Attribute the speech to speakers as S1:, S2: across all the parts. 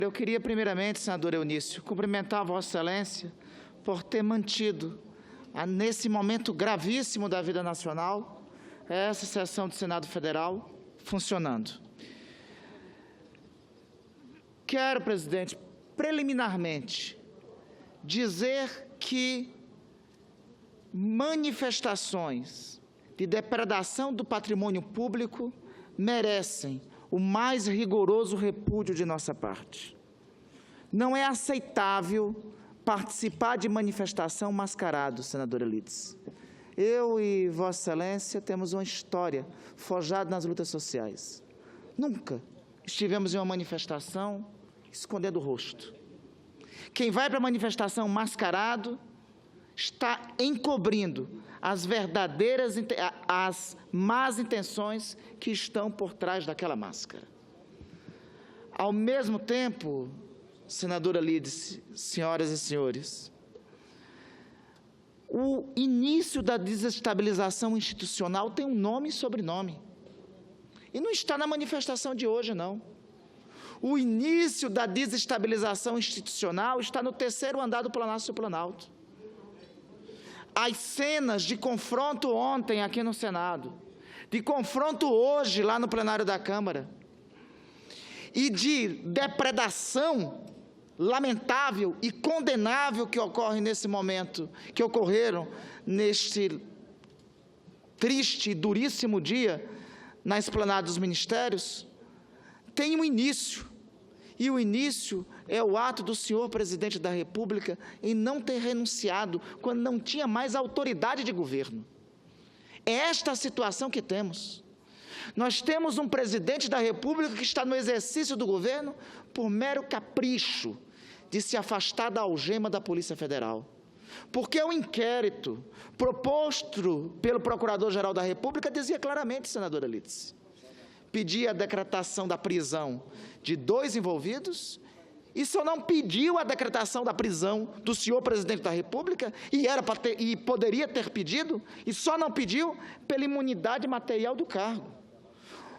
S1: Eu queria, primeiramente, senador Eunício, cumprimentar a Vossa Excelência por ter mantido, nesse momento gravíssimo da vida nacional, essa sessão do Senado Federal funcionando. Quero, presidente, preliminarmente, dizer que manifestações de depredação do patrimônio público merecem o mais rigoroso repúdio de nossa parte. Não é aceitável participar de manifestação mascarado, senadora Lides. Eu e Vossa Excelência temos uma história forjada nas lutas sociais. Nunca estivemos em uma manifestação escondendo o rosto. Quem vai para a manifestação mascarado está encobrindo as verdadeiras, as más intenções que estão por trás daquela máscara. Ao mesmo tempo, senadora Lides, senhoras e senhores, o início da desestabilização institucional tem um nome e sobrenome. E não está na manifestação de hoje, não. O início da desestabilização institucional está no terceiro andar do Palácio do Planalto. As cenas de confronto ontem aqui no Senado, de confronto hoje lá no plenário da Câmara, e de depredação lamentável e condenável que ocorre nesse momento, que ocorreram neste triste e duríssimo dia na esplanada dos ministérios, tem um início. E o início é o ato do senhor presidente da República em não ter renunciado quando não tinha mais autoridade de governo. É esta a situação que temos. Nós temos um presidente da República que está no exercício do governo por mero capricho de se afastar da algema da Polícia Federal. Porque o inquérito proposto pelo Procurador-Geral da República dizia claramente, senadora Lides, pedia a decretação da prisão de 2 envolvidos e só não pediu a decretação da prisão do senhor presidente da República e poderia ter pedido e só não pediu pela imunidade material do cargo.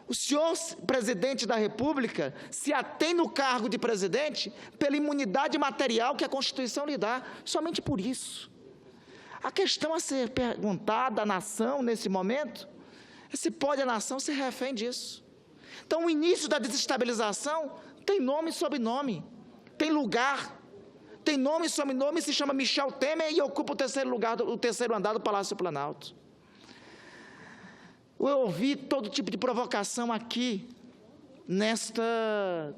S1: O senhor presidente da República se atém no cargo de presidente pela imunidade material que a Constituição lhe dá, somente por isso. A questão a ser perguntada à nação nesse momento é se pode a nação ser refém disso. Então, o início da desestabilização tem nome e sobrenome, tem lugar, tem nome e sobrenome, se chama Michel Temer e ocupa o terceiro andar do Palácio do Planalto. Eu ouvi todo tipo de provocação aqui, nesta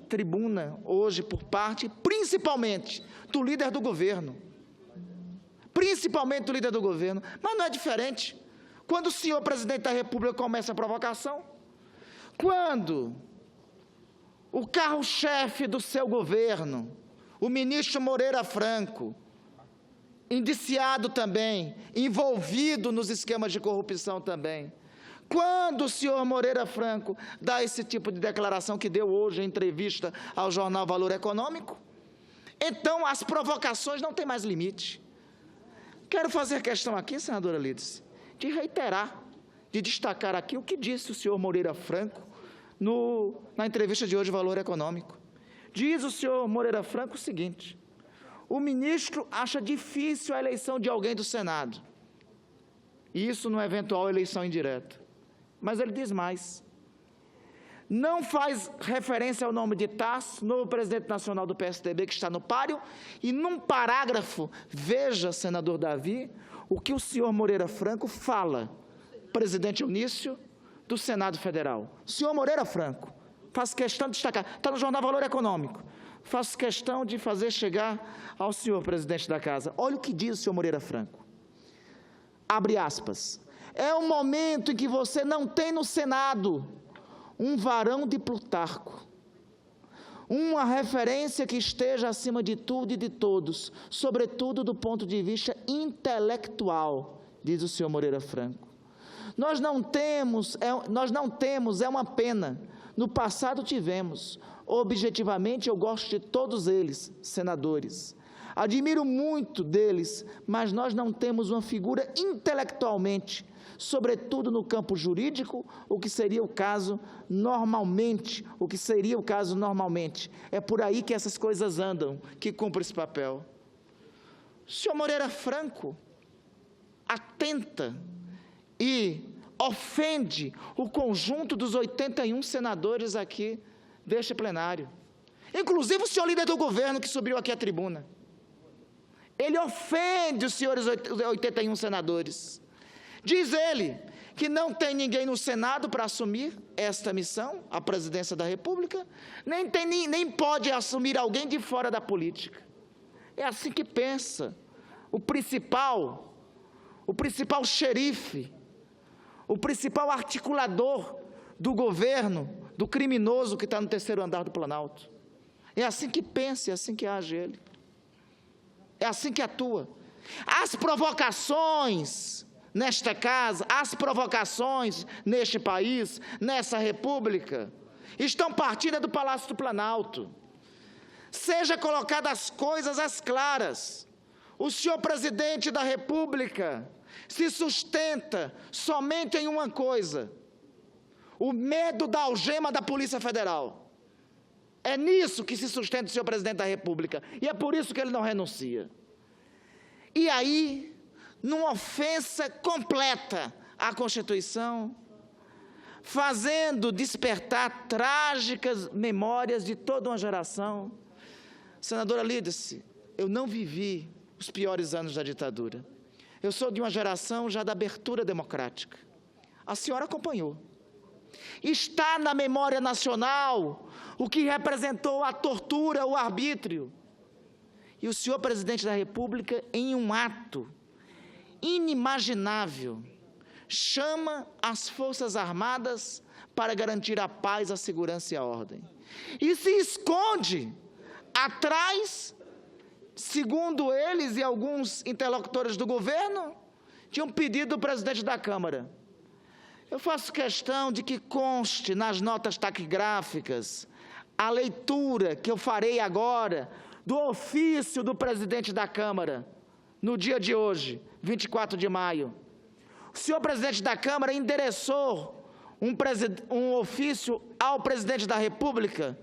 S1: tribuna, hoje, por parte, principalmente, do líder do governo. Principalmente do líder do governo. Mas não é diferente. Quando o senhor presidente da República começa a provocação, quando o carro-chefe do seu governo, o ministro Moreira Franco, indiciado também, envolvido nos esquemas de corrupção também, quando o senhor Moreira Franco dá esse tipo de declaração que deu hoje em entrevista ao jornal Valor Econômico, então as provocações não têm mais limite. Quero fazer questão aqui, senadora Lides, de reiterar, de destacar aqui o que disse o senhor Moreira Franco na entrevista de hoje Valor Econômico. Diz o senhor Moreira Franco o seguinte: o ministro acha difícil a eleição de alguém do Senado, e isso numa eventual eleição indireta. Mas ele diz mais. Não faz referência ao nome de Tasso, novo presidente nacional do PSDB, que está no páreo, e num parágrafo, veja, senador Davi, o que o senhor Moreira Franco fala, presidente Eunício, do Senado Federal. O senhor Moreira Franco, faço questão de destacar, está no jornal Valor Econômico, faço questão de fazer chegar ao senhor presidente da Casa. Olha o que diz o senhor Moreira Franco. Abre aspas. É um momento em que você não tem no Senado um varão de Plutarco, uma referência que esteja acima de tudo e de todos, sobretudo do ponto de vista intelectual, diz o senhor Moreira Franco. Nós não temos, é uma pena. No passado tivemos. Objetivamente, eu gosto de todos eles, senadores. Admiro muito deles, mas nós não temos uma figura intelectualmente sobretudo no campo jurídico, o que seria o caso normalmente, É por aí que essas coisas andam, que cumpre esse papel. O senhor Moreira Franco atenta e ofende o conjunto dos 81 senadores aqui deste plenário. Inclusive o senhor líder do governo que subiu aqui à tribuna. Ele ofende os senhores 81 senadores. Diz ele que não tem ninguém no Senado para assumir esta missão, a presidência da República, nem pode assumir alguém de fora da política. É assim que pensa o principal xerife, o principal articulador do governo, do criminoso que está no terceiro andar do Planalto. É assim que pensa, é assim que age ele. É assim que atua. As provocações nesta casa, as provocações neste país, nessa república, estão partindo do Palácio do Planalto. Seja colocadas as coisas às claras. O senhor presidente da República se sustenta somente em uma coisa: o medo da algema da Polícia Federal. É nisso que se sustenta o senhor presidente da República, e é por isso que ele não renuncia. E aí, numa ofensa completa à Constituição, fazendo despertar trágicas memórias de toda uma geração. Senadora Lídice, eu não vivi os piores anos da ditadura. Eu sou de uma geração já da abertura democrática. A senhora acompanhou. Está na memória nacional o que representou a tortura, o arbítrio. E o senhor presidente da República, em um ato inimaginável, chama as Forças Armadas para garantir a paz, a segurança e a ordem. E se esconde atrás, segundo eles e alguns interlocutores do governo, de um pedido do presidente da Câmara. Eu faço questão de que conste nas notas taquigráficas a leitura que eu farei agora do ofício do presidente da Câmara, no dia de hoje, 24 de maio. O senhor presidente da Câmara endereçou um ofício ao presidente da República,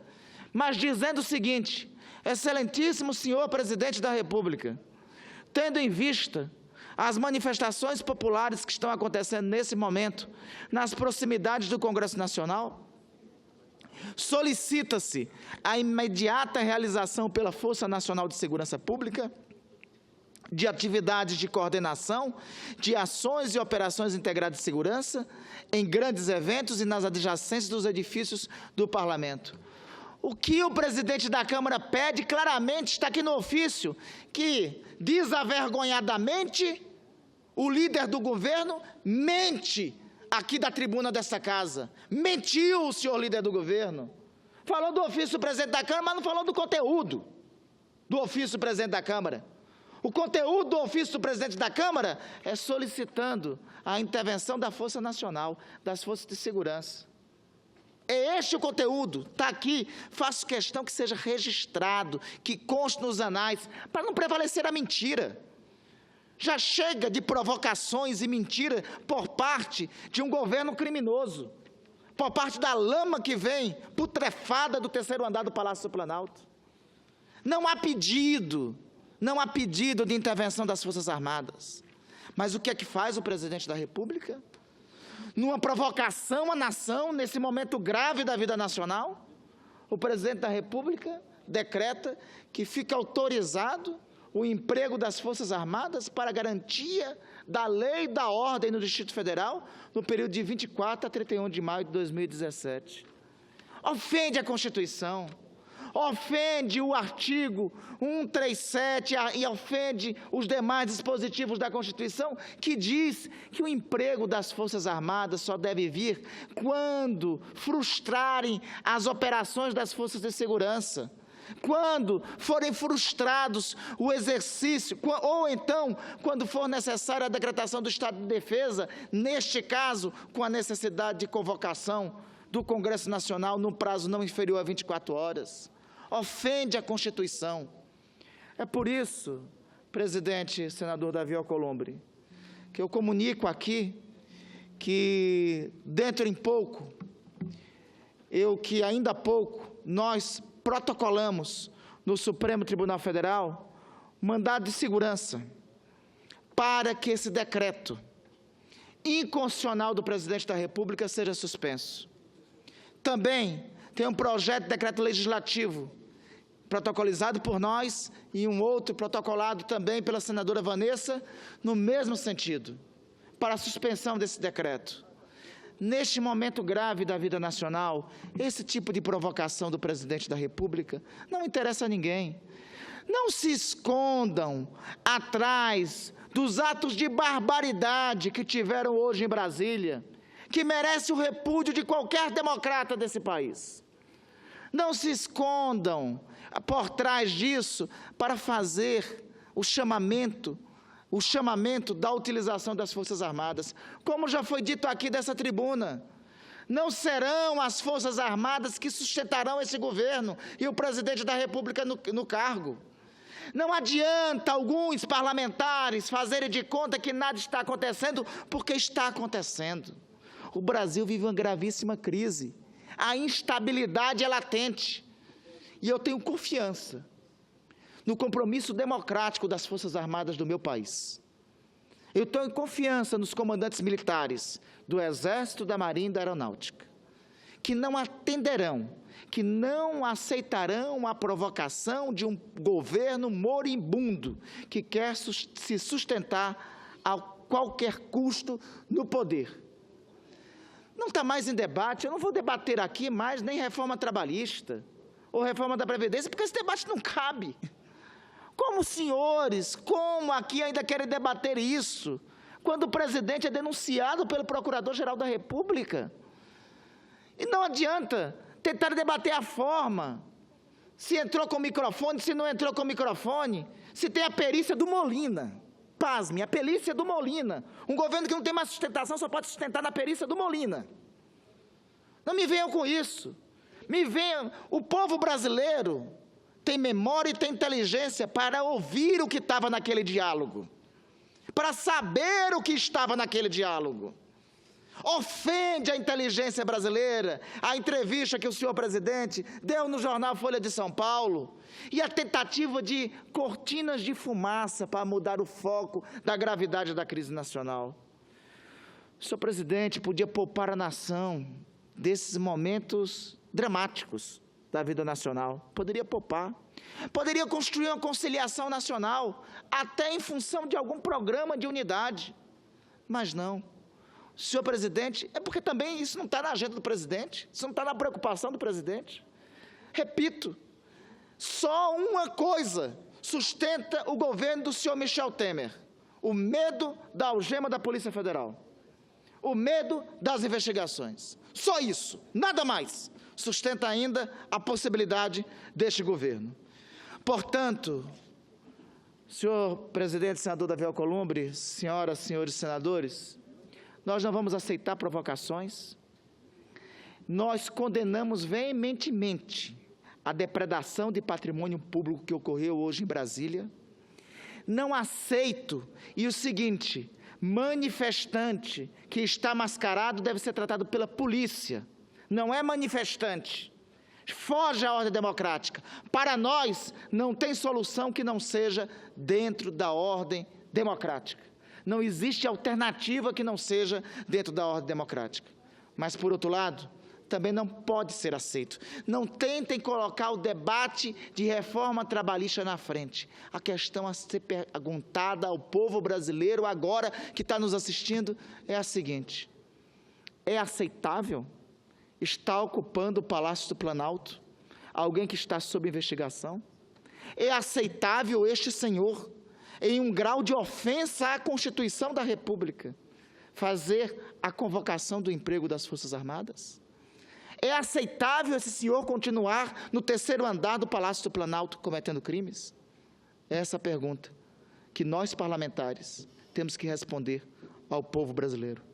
S1: mas dizendo o seguinte: excelentíssimo senhor presidente da República, tendo em vista as manifestações populares que estão acontecendo nesse momento, nas proximidades do Congresso Nacional, solicita-se a imediata realização pela Força Nacional de Segurança Pública de atividades de coordenação, de ações e operações integradas de segurança em grandes eventos e nas adjacências dos edifícios do Parlamento. O que o presidente da Câmara pede claramente está aqui no ofício, que desavergonhadamente o líder do governo mente aqui da tribuna dessa casa. Mentiu o senhor líder do governo. Falou do ofício do presidente da Câmara, mas não falou do conteúdo do ofício do presidente da Câmara. O conteúdo do ofício do presidente da Câmara é solicitando a intervenção da Força Nacional, das Forças de Segurança. É este o conteúdo, está aqui, faço questão que seja registrado, que conste nos anais, para não prevalecer a mentira. Já chega de provocações e mentira por parte de um governo criminoso, por parte da lama que vem putrefada do terceiro andar do Palácio do Planalto. Não há pedido de intervenção das Forças Armadas. Mas o que é que faz o presidente da República? Numa provocação à nação, nesse momento grave da vida nacional, o presidente da República decreta que fica autorizado o emprego das Forças Armadas para garantia da lei e da ordem no Distrito Federal no período de 24 a 31 de maio de 2017. Ofende a Constituição, ofende o artigo 137 e ofende os demais dispositivos da Constituição, que diz que o emprego das Forças Armadas só deve vir quando frustrarem as operações das Forças de Segurança, quando forem frustrados o exercício, ou então, quando for necessária a decretação do estado de defesa, neste caso, com a necessidade de convocação do Congresso Nacional num prazo não inferior a 24 horas. Ofende a Constituição. É por isso, presidente senador Davi Alcolumbre, que eu comunico aqui que dentro em pouco, que ainda há pouco, nós protocolamos no Supremo Tribunal Federal mandado de segurança para que esse decreto inconstitucional do presidente da República seja suspenso. Também tem um projeto de decreto legislativo protocolizado por nós e um outro protocolado também pela senadora Vanessa, no mesmo sentido, para a suspensão desse decreto. Neste momento grave da vida nacional, esse tipo de provocação do presidente da República não interessa a ninguém. Não se escondam atrás dos atos de barbaridade que tiveram hoje em Brasília, que merece o repúdio de qualquer democrata desse país. Não se escondam por trás disso para fazer o chamamento da utilização das Forças Armadas. Como já foi dito aqui dessa tribuna, não serão as Forças Armadas que sustentarão esse governo e o presidente da República no cargo. Não adianta alguns parlamentares fazerem de conta que nada está acontecendo, porque está acontecendo. O Brasil vive uma gravíssima crise. A instabilidade é latente. E eu tenho confiança no compromisso democrático das Forças Armadas do meu país. Eu tenho confiança nos comandantes militares do Exército, da Marinha e da Aeronáutica, que não atenderão, que não aceitarão a provocação de um governo moribundo que quer se sustentar a qualquer custo no poder. Não está mais em debate, eu não vou debater aqui mais nem reforma trabalhista ou reforma da Previdência, porque esse debate não cabe. Como senhores, como aqui ainda querem debater isso, quando o presidente é denunciado pelo Procurador-Geral da República? E não adianta tentar debater a forma, se entrou com microfone, se não entrou com microfone, se tem a perícia do Molina. Pasme, a perícia do Molina. Um governo que não tem mais sustentação só pode sustentar na perícia do Molina. Não me venham com isso. Me venham, o povo brasileiro tem memória e tem inteligência para ouvir o que estava naquele diálogo, para saber o que estava naquele diálogo. Ofende a inteligência brasileira a entrevista que o senhor presidente deu no jornal Folha de São Paulo e a tentativa de cortinas de fumaça para mudar o foco da gravidade da crise nacional. O senhor presidente podia poupar a nação desses momentos dramáticos da vida nacional. Poderia poupar. Poderia construir uma conciliação nacional, até em função de algum programa de unidade. Mas não. Senhor presidente, é porque também isso não está na agenda do presidente, isso não está na preocupação do presidente. Repito, só uma coisa sustenta o governo do senhor Michel Temer: o medo da algema da Polícia Federal, o medo das investigações. Só isso, nada mais, sustenta ainda a possibilidade deste governo. Portanto, senhor presidente, senador Davi Alcolumbre, senhoras, senhores senadores, nós não vamos aceitar provocações. Nós condenamos veementemente a depredação de patrimônio público que ocorreu hoje em Brasília. Não aceito, e o seguinte, manifestante que está mascarado deve ser tratado pela polícia, não é manifestante. Foge à ordem democrática. Para nós, não tem solução que não seja dentro da ordem democrática. Não existe alternativa que não seja dentro da ordem democrática. Mas, por outro lado, também não pode ser aceito. Não tentem colocar o debate de reforma trabalhista na frente. A questão a ser perguntada ao povo brasileiro agora que está nos assistindo é a seguinte: é aceitável estar ocupando o Palácio do Planalto alguém que está sob investigação? É aceitável este senhor, em um grau de ofensa à Constituição da República, fazer a convocação do emprego das Forças Armadas? É aceitável esse senhor continuar no terceiro andar do Palácio do Planalto cometendo crimes? É essa a pergunta que nós, parlamentares, temos que responder ao povo brasileiro.